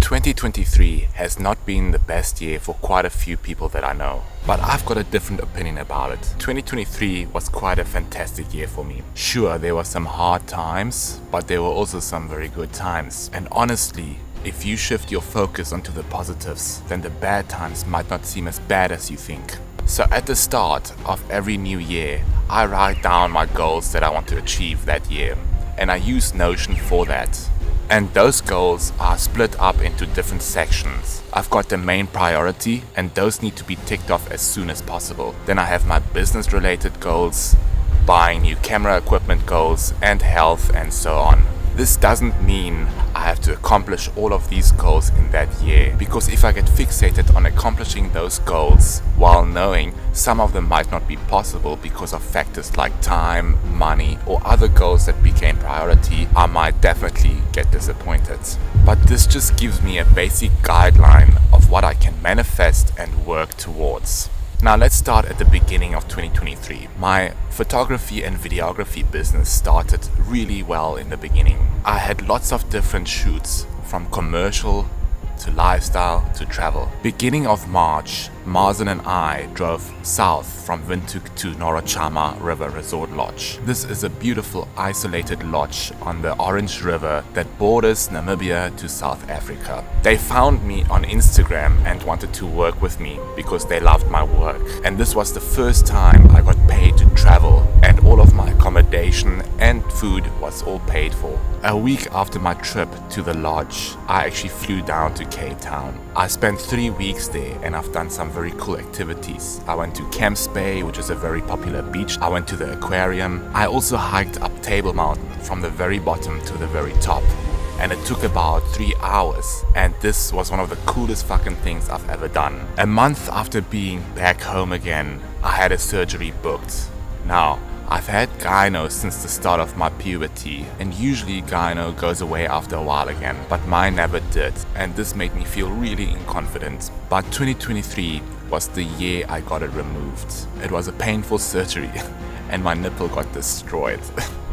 2023 has not been the best year for quite a few people that I know, but I've got a different opinion about it. 2023 was quite a fantastic year for me. Sure, there were some hard times, but there were also some very good times. And honestly, if you shift your focus onto the positives, then the bad times might not seem as bad as you think. So at the start of every new year, I write down my goals that I want to achieve that year, and I use Notion for that. And those goals are split up into different sections. I've got the main priority, and those need to be ticked off as soon as possible. Then I have my business related goals, buying new camera equipment goals, and health, and so on. This doesn't mean I have to accomplish all of these goals in that year, because if I get fixated on accomplishing those goals while knowing some of them might not be possible because of factors like time, money, or other goals that became priority, I might definitely get disappointed. But this just gives me a basic guideline of what I can manifest and work towards. Now let's start at the beginning of 2023. My photography and videography business started really well in the beginning. I had lots of different shoots, from commercial to lifestyle to travel. Beginning of March, Marsden and I drove south from Windhoek to Norachama River Resort Lodge. This is a beautiful isolated lodge on the Orange River that borders Namibia to South Africa. They found me on Instagram and wanted to work with me because they loved my work. And this was the first time I got paid to travel, and all of my accommodation and food was all paid for. A week after my trip to the lodge, I actually flew down to Cape Town. I spent 3 weeks there, and I've done some very cool activities. I went to Camps Bay, which is a very popular beach. I went to the aquarium. I also hiked up Table Mountain from the very bottom to the very top. And it took about 3 hours, and this was one of the coolest fucking things I've ever done. A month after being back home again, I had a surgery booked. Now, I've had gyno since the start of my puberty, and usually gyno goes away after a while again, but mine never did, and this made me feel really inconfident. But 2023 was the year I got it removed. It was a painful surgery, and my nipple got destroyed.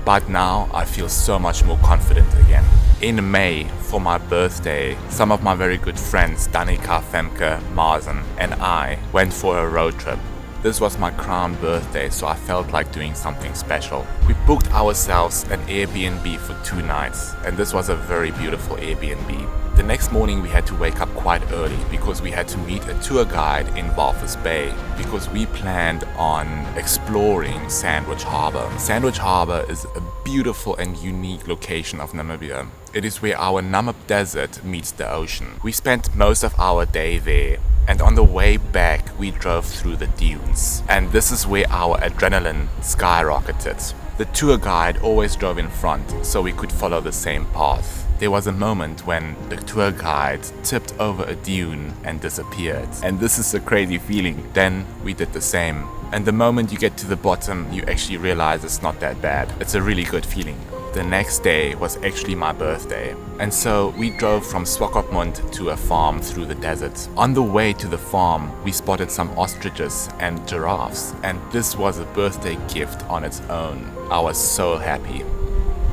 But now I feel so much more confident again. In May, for my birthday, some of my very good friends, Danica, Femke, Marzen, and I went for a road trip. This was my crown birthday, so I felt like doing something special. We booked ourselves an Airbnb for 2 nights, and this was a very beautiful Airbnb. The next morning we had to wake up quite early because we had to meet a tour guide in Walvis Bay because we planned on exploring Sandwich Harbour. Sandwich Harbour is a beautiful and unique location of Namibia. It is where our Namib Desert meets the ocean. We spent most of our day there, and on the way back we drove through the dunes. And this is where our adrenaline skyrocketed. The tour guide always drove in front so we could follow the same path. There was a moment when the tour guide tipped over a dune and disappeared. And this is a crazy feeling. Then we did the same. And the moment you get to the bottom, you actually realize it's not that bad. It's a really good feeling. The next day was actually my birthday, and so we drove from Swakopmund to a farm through the desert. On the way to the farm, we spotted some ostriches and giraffes, and this was a birthday gift on its own. I was so happy.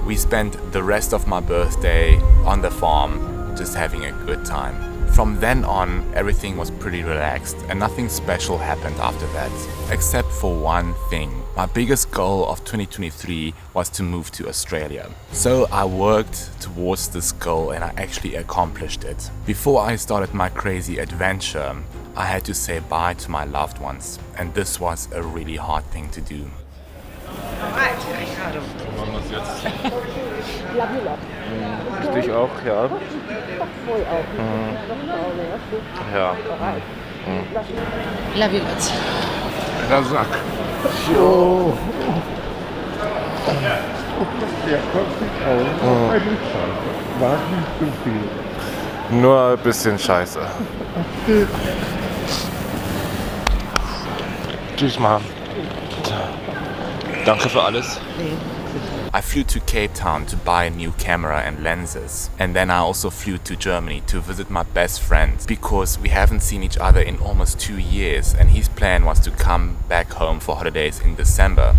We spent the rest of my birthday on the farm, just having a good time. From then on, everything was pretty relaxed, and nothing special happened after that, except for one thing. My biggest goal of 2023 was to move to Australia. So I worked towards this goal and I actually accomplished it. Before I started my crazy adventure, I had to say bye to my loved ones, and this was a really hard thing to do. Alright. Dich auch, ja. Ja. Love you lots. Der Sack. So. Der kommt nicht aus. War nicht so viel. Nur ein bisschen scheiße. Tschüss, Mom. Danke für alles. I flew to Cape Town to buy a new camera and lenses, and then I also flew to Germany to visit my best friend because we haven't seen each other in almost 2 years, and his plan was to come back home for holidays in December.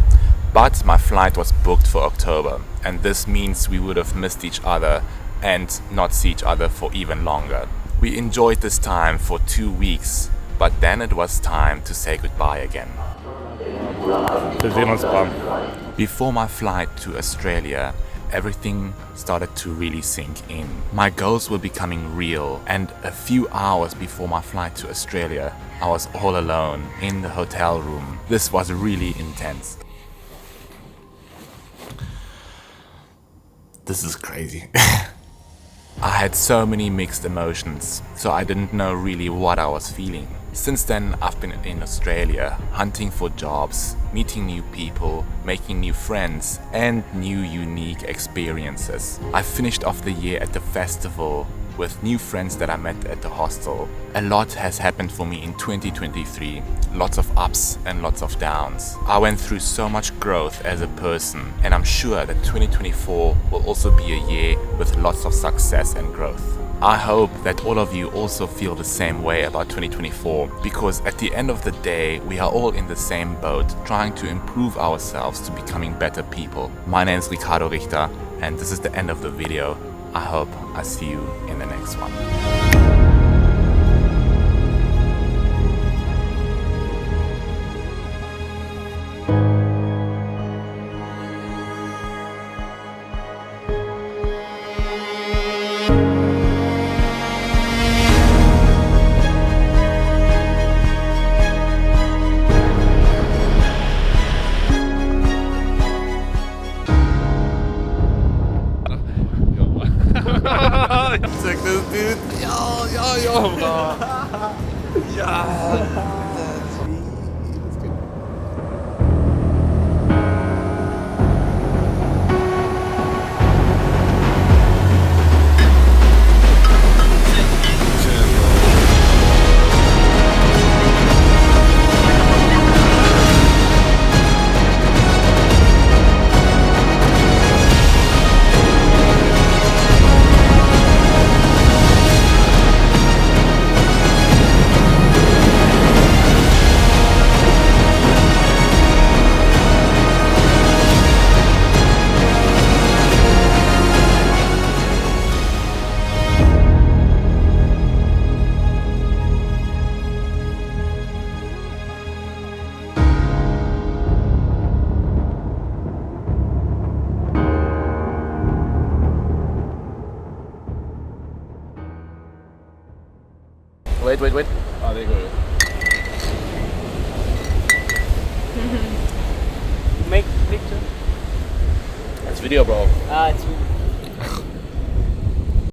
But my flight was booked for October, and this means we would have missed each other and not see each other for even longer. We enjoyed this time for 2 weeks, but then it was time to say goodbye again. Wir sehen uns, Bram. Before my flight to Australia, everything started to really sink in. My goals were becoming real, and a few hours before my flight to Australia, I was all alone in the hotel room. This was really intense. This is crazy. I had so many mixed emotions, so I didn't know really what I was feeling. Since then, I've been in Australia, hunting for jobs, meeting new people, making new friends, and new unique experiences. I finished off the year at the festival with new friends that I met at the hostel. A lot has happened for me in 2023, lots of ups and lots of downs. I went through so much growth as a person, and I'm sure that 2024 will also be a year with lots of success and growth. I hope that all of you also feel the same way about 2024, because at the end of the day, we are all in the same boat, trying to improve ourselves to becoming better people. My name is Ricardo Richter, and this is the end of the video. I hope I see you in the next one. Check this, dude. Yo, bro. Ja. Wait. Ah, there you go. Make picture. It's video, bro. It's